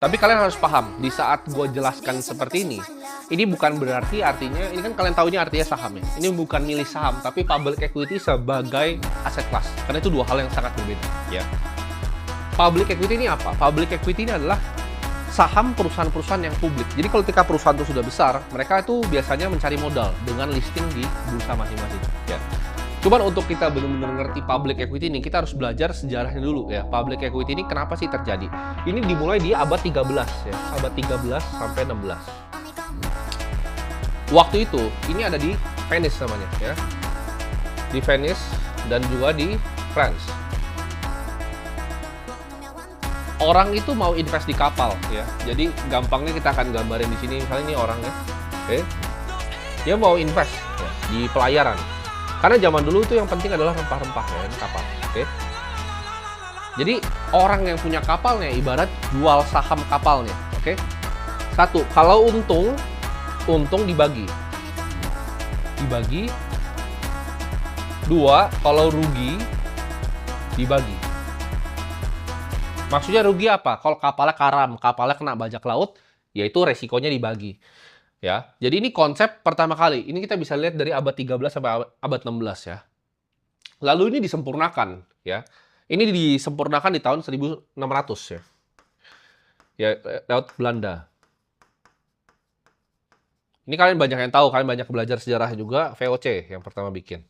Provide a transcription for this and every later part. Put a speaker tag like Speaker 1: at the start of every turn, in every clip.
Speaker 1: Tapi kalian harus paham, di saat gue jelaskan seperti ini bukan berarti artinya, ini kan kalian tahu ini artinya saham ya. Ini bukan milih saham, tapi public equity sebagai aset kelas. Karena itu dua hal yang sangat berbeda. Ya. Public equity ini apa? Public equity ini adalah saham perusahaan-perusahaan yang publik. Jadi kalau ketika perusahaan itu sudah besar, mereka itu biasanya mencari modal dengan listing di bursa masing-masing. Ya. Cuman untuk kita benar-benar ngerti public equity ini, kita harus belajar sejarahnya dulu ya. Public equity ini kenapa sih terjadi? Ini dimulai di abad 13 ya, abad 13 sampai 16. Waktu itu, ini ada di Venice namanya ya. Di Venice dan juga di France. Orang itu mau invest di kapal ya. Jadi gampangnya kita akan gambarin di sini, misalnya ini orangnya. Oke. Dia mau invest ya, di pelayaran. Karena zaman dulu itu yang penting adalah rempah-rempah ya, kapal. Oke. Jadi orang yang punya kapalnya ibarat jual saham kapalnya. Oke. Satu, kalau untung dibagi. Dibagi. Dua, kalau rugi dibagi. Maksudnya rugi apa? Kalau kapalnya karam, kapalnya kena bajak laut, yaitu resikonya dibagi. Ya, jadi ini konsep pertama kali. Ini kita bisa lihat dari abad 13 sampai abad 16 ya. Lalu ini disempurnakan ya. Ini disempurnakan di tahun 1600 ya. Ya, lewat Belanda. Ini kalian banyak yang tahu, kalian banyak belajar sejarah juga, VOC yang pertama bikin.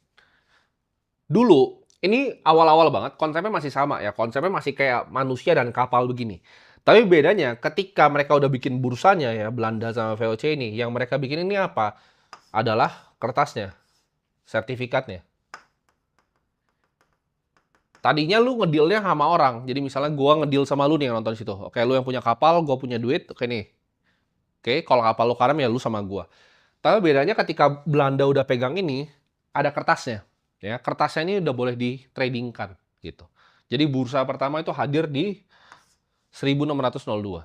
Speaker 1: Dulu, ini awal-awal banget, konsepnya masih sama ya. Konsepnya masih kayak manusia dan kapal begini. Tapi bedanya ketika mereka udah bikin bursanya ya, Belanda sama VOC ini, yang mereka bikin ini apa? Adalah kertasnya, sertifikatnya. Tadinya lu ngedealnya sama orang. Jadi misalnya gua ngedeal sama lu nih yang nonton situ. Oke, lu yang punya kapal, gua punya duit, oke nih. Oke, kalau kapal lu karam ya lu sama gua. Tapi bedanya ketika Belanda udah pegang ini, ada kertasnya. Ya, kertasnya ini udah boleh di-tradingkan gitu. Jadi bursa pertama itu hadir di 1602.